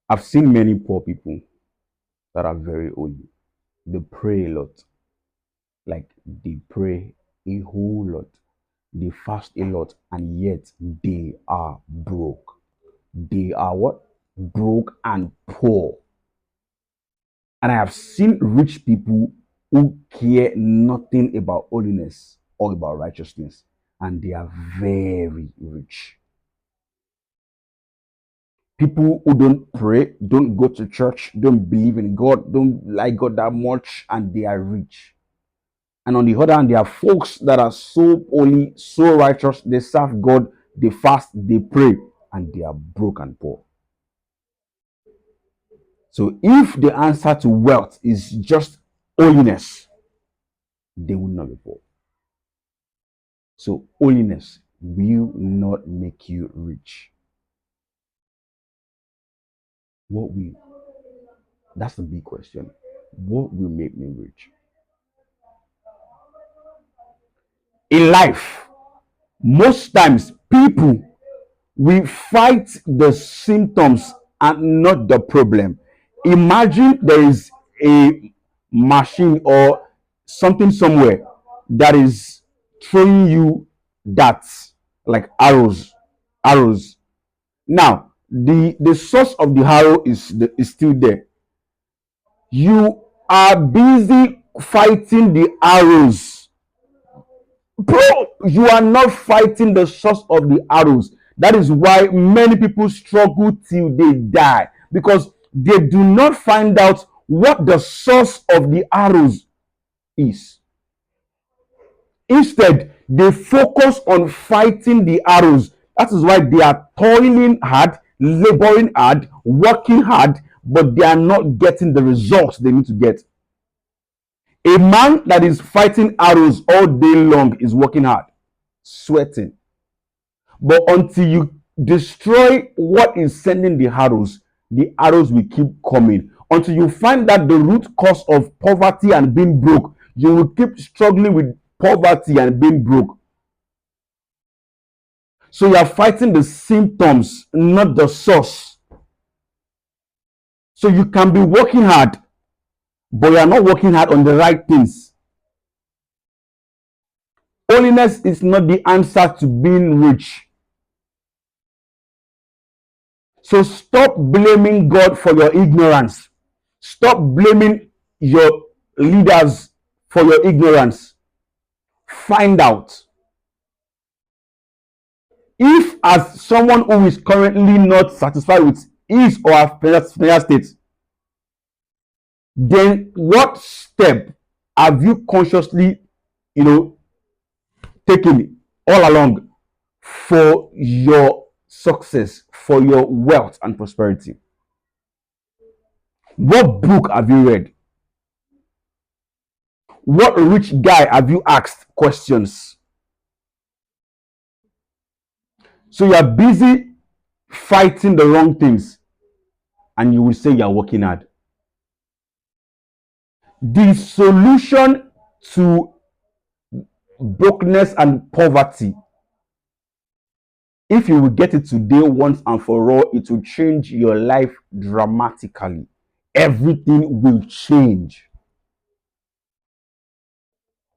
I've seen many poor people that are very holy. They pray a lot. Like they pray a whole lot. They fast a lot, and yet they are broke. They are what? Broke and poor. And I have seen rich people who care nothing about holiness or about righteousness, and they are very rich. People who don't pray, don't go to church, don't believe in God, don't like God that much, and they are rich. And on the other hand, there are folks that are so holy, so righteous, they serve God, they fast, they pray, and they are broke and poor. So if the answer to wealth is just holiness, they will not be poor. So holiness will not make you rich. What will? That's the big question. What will make me rich? In life, most times people we fight the symptoms and not the problem. Imagine there is a machine or something somewhere that is throwing you darts like arrows. Now the source of the arrow is still there. You are busy fighting the arrows. Bro, you are not fighting the source of the arrows. That is why many people struggle till they die, because they do not find out what the source of the arrows is. Instead, they focus on fighting the arrows. That is why they are toiling hard, laboring hard, working hard, but they are not getting the results they need to get. A man that is fighting arrows all day long is working hard, sweating. But until you destroy what is sending the arrows will keep coming. Until you find that the root cause of poverty and being broke, you will keep struggling with poverty and being broke. So you are fighting the symptoms, not the source. So you can be working hard, but you are not working hard on the right things. Holiness is not the answer to being rich. So stop blaming God for your ignorance. Stop blaming your leaders for your ignorance. Find out. If, as someone who is currently not satisfied with his or her financial state, then what step have you consciously, taken all along for your success, for your wealth and prosperity? What book have you read? What rich guy have you asked questions? So you are busy fighting the wrong things, and you will say you are working hard. The solution to brokenness and poverty, if you will get it today once and for all, it will change your life dramatically. Everything will change.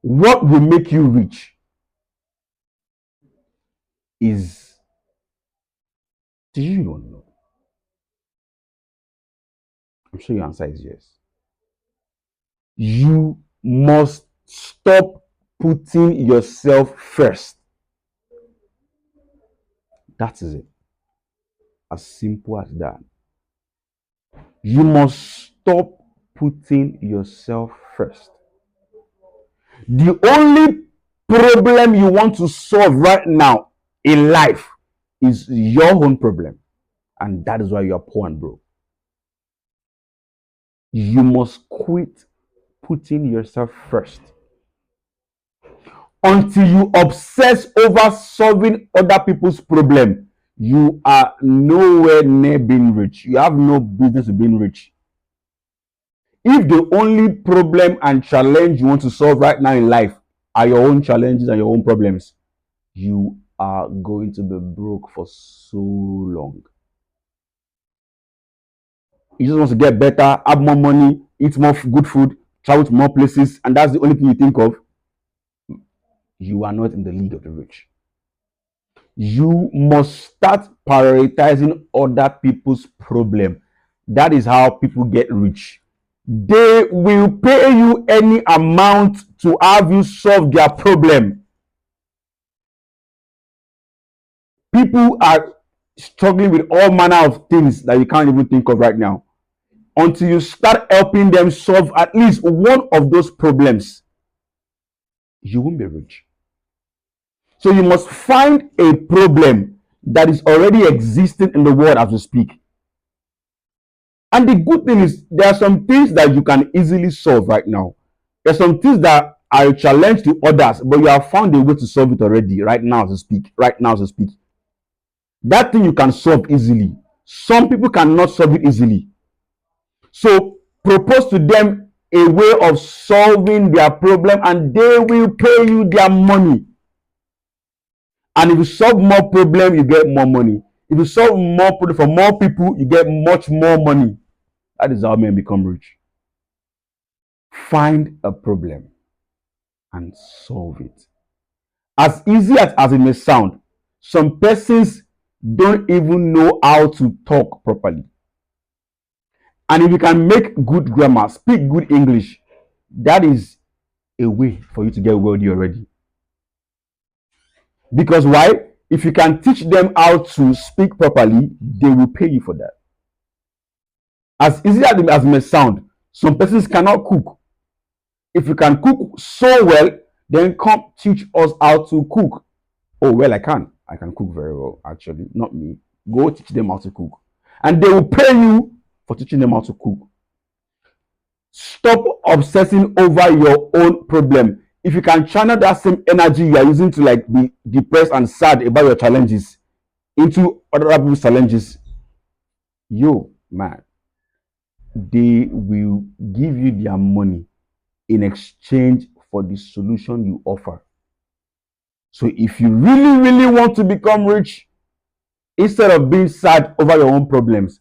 What will make you rich is, do you want to know? I'm sure your answer is yes. You must stop putting yourself first. That is it. As simple as that. You must stop putting yourself first. The only problem you want to solve right now in life is your own problem. And that is why you are poor and broke. You must quit putting yourself first. Until you obsess over solving other people's problem, you are nowhere near being rich. You have no business being rich. If the only problem and challenge you want to solve right now in life are your own challenges and your own problems, you are going to be broke for so long. He just wants to get better, have more money, eat more good food, travel to more places, and that's the only thing you think of. You are not in the league of the rich. You must start prioritizing other people's problem. That is how people get rich. They will pay you any amount to have you solve their problem. People are struggling with all manner of things that you can't even think of right now. Until you start helping them solve at least one of those problems, you won't be rich. So you must find a problem that is already existing in the world as we speak. And the good thing is, there are some things that you can easily solve right now. There are some things that are a challenge to others, but you have found a way to solve it already, right now as we speak. Right now as we speak. That thing you can solve easily. Some people cannot solve it easily. So propose to them a way of solving their problem, and they will pay you their money. And if you solve more problem, you get more money. If you solve more problem for more people, you get much more money. That is how men become rich. Find a problem and solve it. As easy as it may sound, some persons don't even know how to talk properly. And if you can make good grammar, speak good English, that is a way for you to get wealthy already. Because why? If you can teach them how to speak properly, they will pay you for that. As easy as it may sound, some persons cannot cook. If you can cook so well, then come teach us how to cook. Oh, well, I can. I can cook very well, actually. Not me. Go teach them how to cook. And they will pay you for teaching them how to cook. Stop obsessing over your own problem. If you can channel that same energy you are using to like be depressed and sad about your challenges into other people's challenges, yo, man, they will give you their money in exchange for the solution you offer. So if you really, really want to become rich, instead of being sad over your own problems,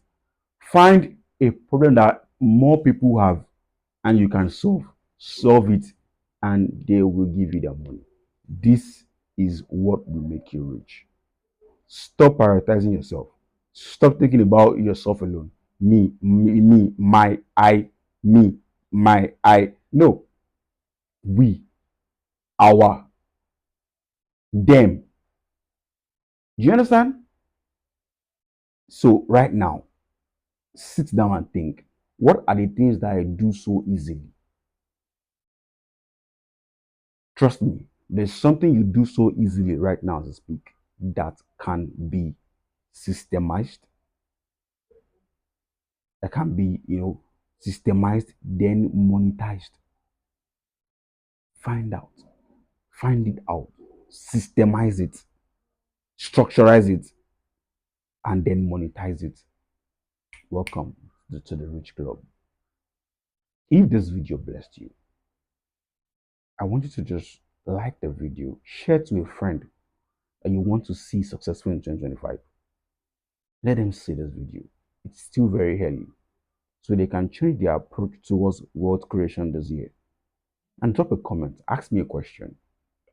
find a problem that more people have and you can solve it, and they will give you their money. This is what will make you rich. Stop prioritizing yourself. Stop thinking about yourself alone. Me, my, I, me, my, I. No, we, our, them. Do you understand? So, right now, sit down and think, what are the things that I do so easily? Trust me, there's something you do so easily right now as I speak that can be systemized, that can be, systemized, then monetized. Find out, find it out, systemize it, structurize it, and then monetize it. Welcome to the Rich Club. If this video blessed you, I want you to just like the video, share to a friend that you want to see successful in 2025. Let them see this video. It's still very early, so they can change their approach towards wealth creation this year. And drop a comment, ask me a question.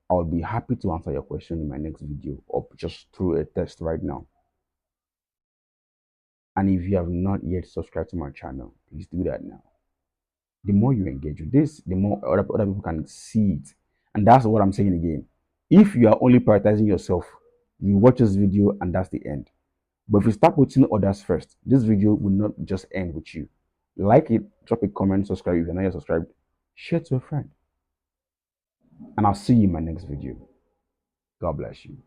I'll be happy to answer your question in my next video or just through a test right now. And if you have not yet subscribed to my channel, please do that now. The more you engage with this, the more other people can see it. And that's what I'm saying again. If you are only prioritizing yourself, you watch this video and that's the end. But if you start putting others first, this video will not just end with you. Like it, drop a comment, subscribe if you're not yet subscribed, share to a friend. And I'll see you in my next video. God bless you.